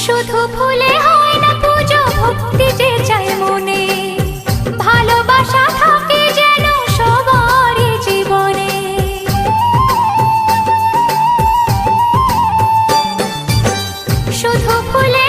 শুধু ফুলে হয় না পুজো, ভক্তি যে চাই মনে, ভালোবাসা থাকে যেন সবারই জীবনে। শুধু ফুলে